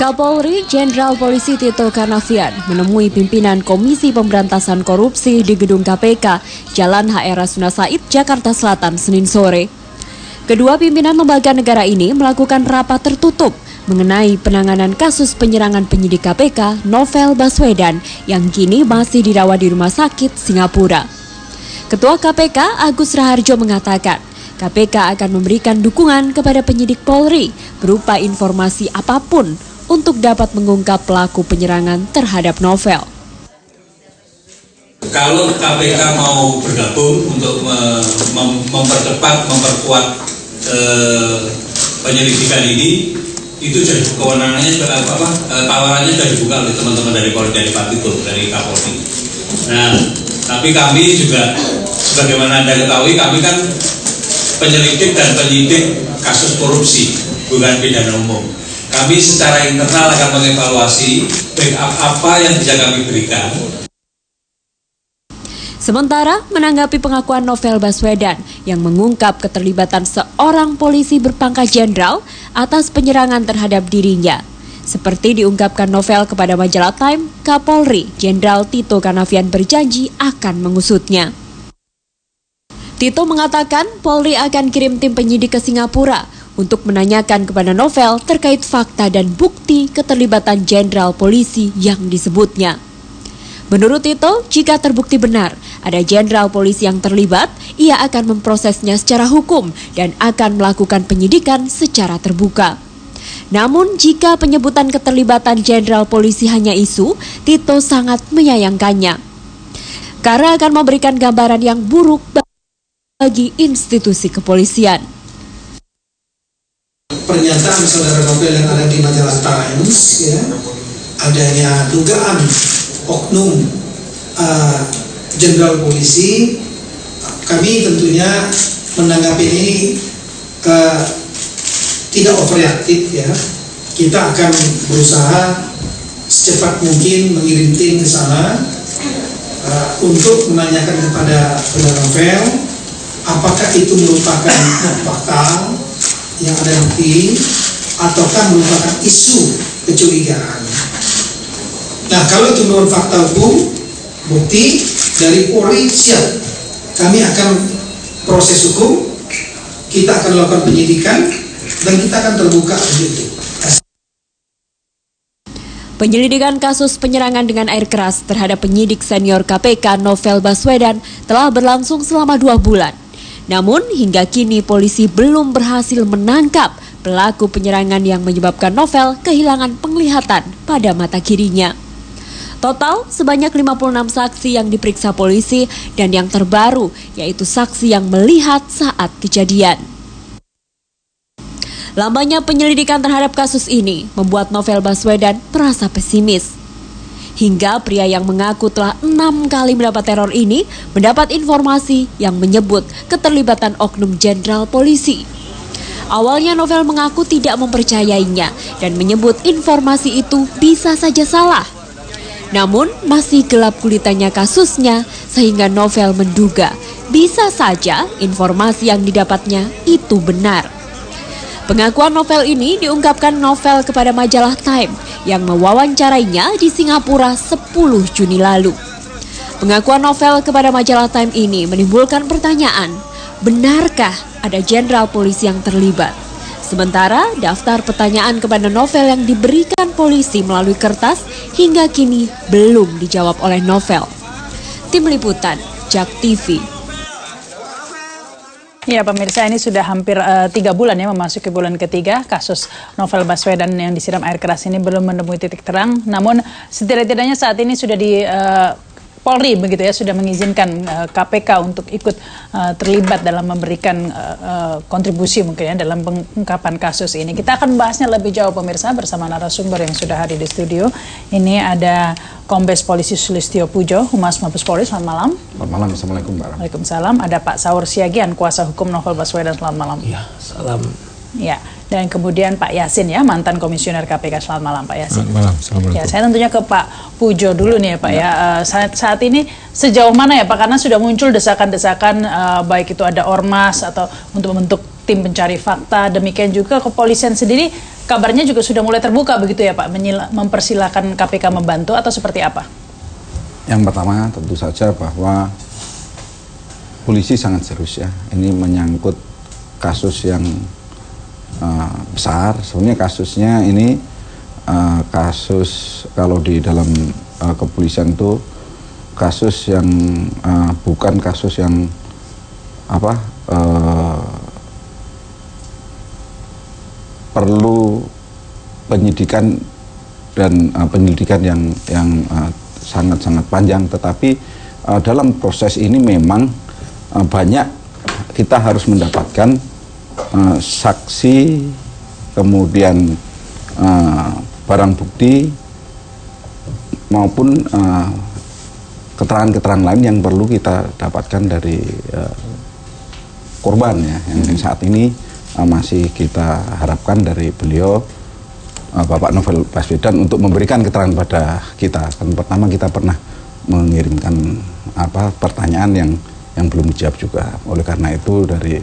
Kapolri Jenderal Polisi Tito Karnavian menemui pimpinan Komisi Pemberantasan Korupsi di Gedung KPK, Jalan HR Rasuna Said, Jakarta Selatan, Senin sore. Kedua pimpinan lembaga negara ini melakukan rapat tertutup mengenai penanganan kasus penyerangan penyidik KPK Novel Baswedan yang kini masih dirawat di Rumah Sakit Singapura. Ketua KPK Agus Raharjo mengatakan, KPK akan memberikan dukungan kepada penyidik Polri berupa informasi apapun untuk dapat mengungkap pelaku penyerangan terhadap Novel. Kalau KPK mau bergabung untuk mempercepat, memperkuat penyelidikan ini, itu jadi kewenangannya, tawarannya sudah dibuka oleh teman-teman dari Polri, dari Pak Tito, dari Kapolri. Nah, tapi kami juga, sebagaimana Anda ketahui, kami kan penyelidik dan penyidik kasus korupsi, bukan pidana umum. Kami secara internal akan mengevaluasi backup apa yang bisa kami berikan. Sementara menanggapi pengakuan Novel Baswedan yang mengungkap keterlibatan seorang polisi berpangkat jenderal atas penyerangan terhadap dirinya. Seperti diungkapkan Novel kepada majalah Time, Kapolri Jenderal Tito Karnavian berjanji akan mengusutnya. Tito mengatakan Polri akan kirim tim penyidik ke Singapura untuk menanyakan kepada Novel terkait fakta dan bukti keterlibatan jenderal polisi yang disebutnya. Menurut Tito, jika terbukti benar ada jenderal polisi yang terlibat, ia akan memprosesnya secara hukum dan akan melakukan penyidikan secara terbuka. Namun jika penyebutan keterlibatan jenderal polisi hanya isu, Tito sangat menyayangkannya, karena akan memberikan gambaran yang buruk bagi institusi kepolisian. Pernyataan saudara Novel yang ada di majalah Times, ya, adanya dugaan oknum jenderal polisi, kami tentunya menanggapi ini tidak overreaktif, ya. Kita akan berusaha secepat mungkin mengirim tim ke sana untuk menanyakan kepada saudara Novel apakah itu merupakan fakta yang ada bukti ataukah merupakan isu kecurigaan. Nah, kalau itu menurut fakta hukum, bukti dari Polri, siap. Kami akan proses hukum, kita akan lakukan penyidikan, dan kita akan terbuka untuk itu. Penyelidikan kasus penyerangan dengan air keras terhadap penyidik senior KPK Novel Baswedan telah berlangsung selama 2 bulan. Namun hingga kini polisi belum berhasil menangkap pelaku penyerangan yang menyebabkan Novel kehilangan penglihatan pada mata kirinya. Total sebanyak 56 saksi yang diperiksa polisi dan yang terbaru yaitu saksi yang melihat saat kejadian. Lamanya penyelidikan terhadap kasus ini membuat Novel Baswedan merasa pesimis. Hingga pria yang mengaku telah 6 kali mendapat teror ini mendapat informasi yang menyebut keterlibatan oknum jenderal polisi. Awalnya Novel mengaku tidak mempercayainya dan menyebut informasi itu bisa saja salah. Namun masih gelap gulitannya kasusnya sehingga Novel menduga bisa saja informasi yang didapatnya itu benar. Pengakuan Novel ini diungkapkan Novel kepada majalah Time yang mewawancarainya di Singapura 10 Juni lalu. Pengakuan Novel kepada majalah Time ini menimbulkan pertanyaan, benarkah ada jenderal polisi yang terlibat? Sementara daftar pertanyaan kepada Novel yang diberikan polisi melalui kertas hingga kini belum dijawab oleh Novel. Tim Liputan, JAK TV. Ya pemirsa, ini sudah hampir 3 bulan ya, memasuki bulan ketiga. Kasus Novel Baswedan yang disiram air keras ini belum menemui titik terang. Namun setidak-tidaknya saat ini sudah di Polri begitu ya, sudah mengizinkan KPK untuk ikut terlibat dalam memberikan kontribusi mungkin ya dalam pengungkapan kasus ini. Kita akan membahasnya lebih jauh pemirsa bersama narasumber yang sudah hadir di studio. Ini ada Kombes Polisi Sulistyo Pujo, Humas Mabes Polri. Selamat malam. Selamat malam, Assalamualaikum Mbak. Waalaikumsalam. Ada Pak Saur Siagian, kuasa hukum Novel Baswedan. Selamat malam. Ya, salam. Ya, dan kemudian Pak Yasin ya, mantan komisioner KPK. Selamat malam Pak Yasin. Selamat malam. Assalamualaikum. Ya, saya tentunya ke Pak Pujo dulu nih ya Pak ya. Saat ini sejauh mana ya Pak, karena sudah muncul desakan-desakan baik itu ada ormas atau untuk membentuk tim pencari fakta, demikian juga kepolisian sendiri kabarnya juga sudah mulai terbuka begitu ya Pak, mempersilahkan KPK membantu atau seperti apa? Yang pertama tentu saja bahwa polisi sangat serius ya. Ini menyangkut kasus yang besar. Sebenarnya kasusnya ini kasus kalau di dalam kepolisian itu kasus yang bukan kasus yang perlu penyidikan dan penyelidikan yang sangat-sangat panjang, tetapi dalam proses ini memang banyak kita harus mendapatkan saksi, kemudian barang bukti maupun keterangan-keterangan lain yang perlu kita dapatkan dari korban ya, yang saat ini masih kita harapkan dari beliau Bapak Novel Baswedan untuk memberikan keterangan pada kita. Kan pertama kita pernah mengirimkan pertanyaan yang belum dijawab juga. Oleh karena itu dari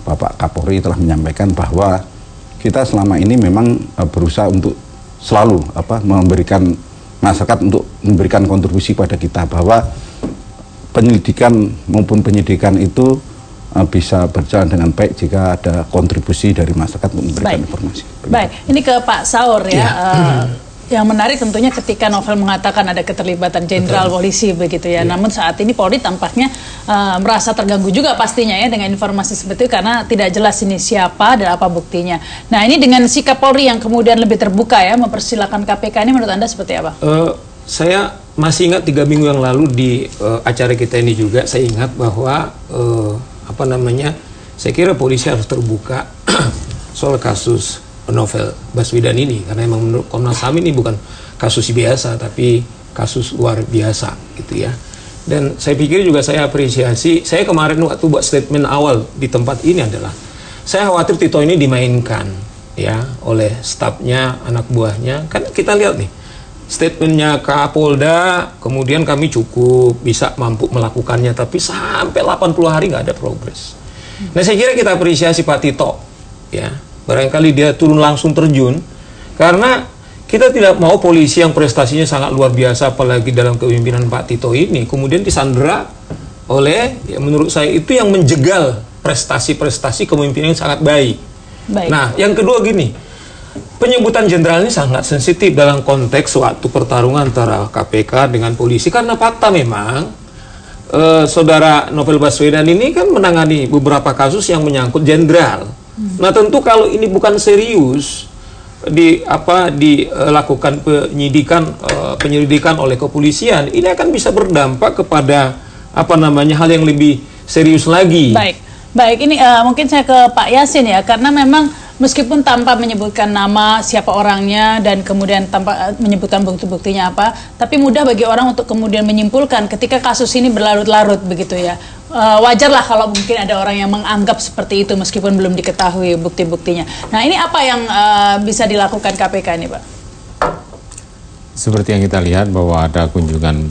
Bapak Kapolri telah menyampaikan bahwa kita selama ini memang berusaha untuk selalu memberikan masyarakat untuk memberikan kontribusi pada kita, bahwa penyelidikan maupun penyidikan itu bisa berjalan dengan baik jika ada kontribusi dari masyarakat untuk memberikan informasi. Baik, ini ke Pak Saur ya. Yang menarik tentunya ketika Novel mengatakan ada keterlibatan jenderal polisi begitu ya. Namun saat ini Polri tampaknya merasa terganggu juga pastinya ya dengan informasi seperti itu, karena tidak jelas ini siapa dan apa buktinya. Nah, ini dengan sikap Polri yang kemudian lebih terbuka ya mempersilahkan KPK, ini menurut Anda seperti apa? Saya masih ingat 3 minggu yang lalu di acara kita ini juga saya ingat bahwa saya kira polisi harus terbuka soal kasus Novel Baswedan ini, karena memang menurut Komnas HAM ini bukan kasus biasa tapi kasus luar biasa gitu ya. Dan saya pikir juga saya apresiasi, saya kemarin waktu buat statement awal di tempat ini adalah saya khawatir Tito ini dimainkan ya oleh stafnya, anak buahnya. Kan kita lihat nih statementnya Kapolda, kemudian kami cukup bisa mampu melakukannya, tapi sampai 80 hari nggak ada progres. Nah, saya kira kita apresiasi Pak Tito ya. Barangkali dia turun langsung terjun, karena kita tidak mau polisi yang prestasinya sangat luar biasa, apalagi dalam kepemimpinan Pak Tito ini, kemudian disandera oleh, ya menurut saya itu yang menjegal prestasi-prestasi kepemimpinan yang sangat baik. Nah, yang kedua gini, penyebutan jenderal ini sangat sensitif dalam konteks suatu pertarungan antara KPK dengan polisi, karena fakta memang saudara Novel Baswedan ini kan menangani beberapa kasus yang menyangkut jenderal. Nah, tentu kalau ini bukan serius dilakukan penyelidikan oleh kepolisian, ini akan bisa berdampak kepada hal yang lebih serius lagi. Baik, ini mungkin saya ke Pak Yasin ya, karena memang meskipun tanpa menyebutkan nama siapa orangnya dan kemudian tanpa menyebutkan bukti-buktinya apa, tapi mudah bagi orang untuk kemudian menyimpulkan ketika kasus ini berlarut-larut begitu ya. Wajarlah kalau mungkin ada orang yang menganggap seperti itu meskipun belum diketahui bukti-buktinya. Nah, ini apa yang bisa dilakukan KPK ini, Pak? Seperti yang kita lihat bahwa ada kunjungan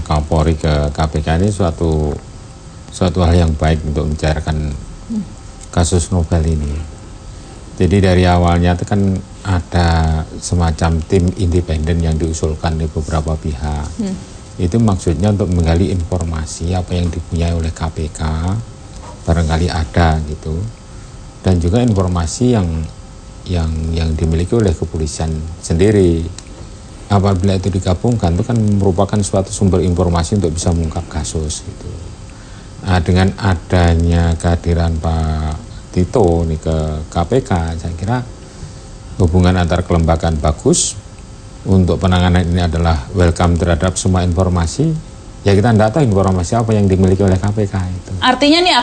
Kapolri ke KPK ini suatu hal yang baik untuk mencairkan kasus Novel ini. Jadi dari awalnya itu kan ada semacam tim independen yang diusulkan di beberapa pihak. Itu maksudnya untuk menggali informasi apa yang dipunyai oleh KPK, barangkali ada gitu, dan juga informasi yang dimiliki oleh kepolisian sendiri. Apabila itu digabungkan itu kan merupakan suatu sumber informasi untuk bisa mengungkap kasus gitu. Nah, dengan adanya kehadiran Pak Tito nih ke KPK, saya kira hubungan antar kelembagaan bagus. Untuk penanganan ini adalah welcome terhadap semua informasi. Ya, kita tidak tahu informasi apa yang dimiliki oleh KPK itu. Artinya nih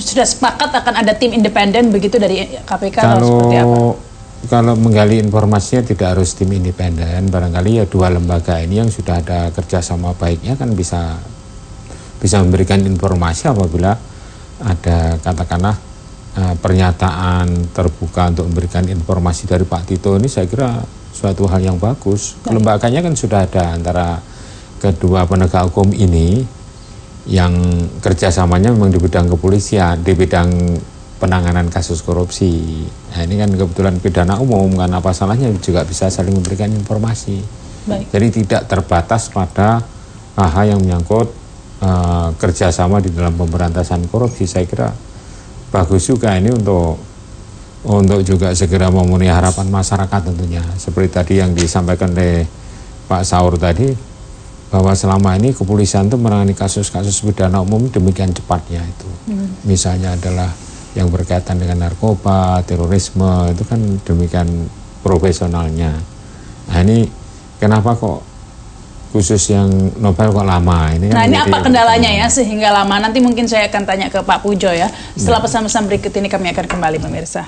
sudah sepakat akan ada tim independen begitu dari KPK atau seperti apa? Kalau menggali informasinya tidak harus tim independen, barangkali ya dua lembaga ini yang sudah ada kerjasama baiknya kan bisa memberikan informasi apabila ada katakanlah pernyataan terbuka untuk memberikan informasi dari Pak Tito ini, saya kira suatu hal yang bagus. Lembaganya kan sudah ada antara kedua penegak hukum ini yang kerjasamanya memang di bidang kepolisian, di bidang penanganan kasus korupsi. Nah ini kan kebetulan pidana umum, kan apa salahnya juga bisa saling memberikan informasi. Baik. Jadi tidak terbatas pada hal yang menyangkut kerjasama di dalam pemberantasan korupsi. Saya kira bagus juga ini untuk juga segera memenuhi harapan masyarakat tentunya. Seperti tadi yang disampaikan oleh Pak Saur tadi, bahwa selama ini kepolisian itu menangani kasus-kasus pidana umum demikian cepatnya itu. Misalnya adalah yang berkaitan dengan narkoba, terorisme, itu kan demikian profesionalnya. Nah ini kenapa kok khusus yang novel kok lama? Ini kan nah ini apa kendalanya ya sehingga lama? Nanti mungkin saya akan tanya ke Pak Pujo ya. Setelah pesan-pesan berikut ini kami akan kembali pemirsa.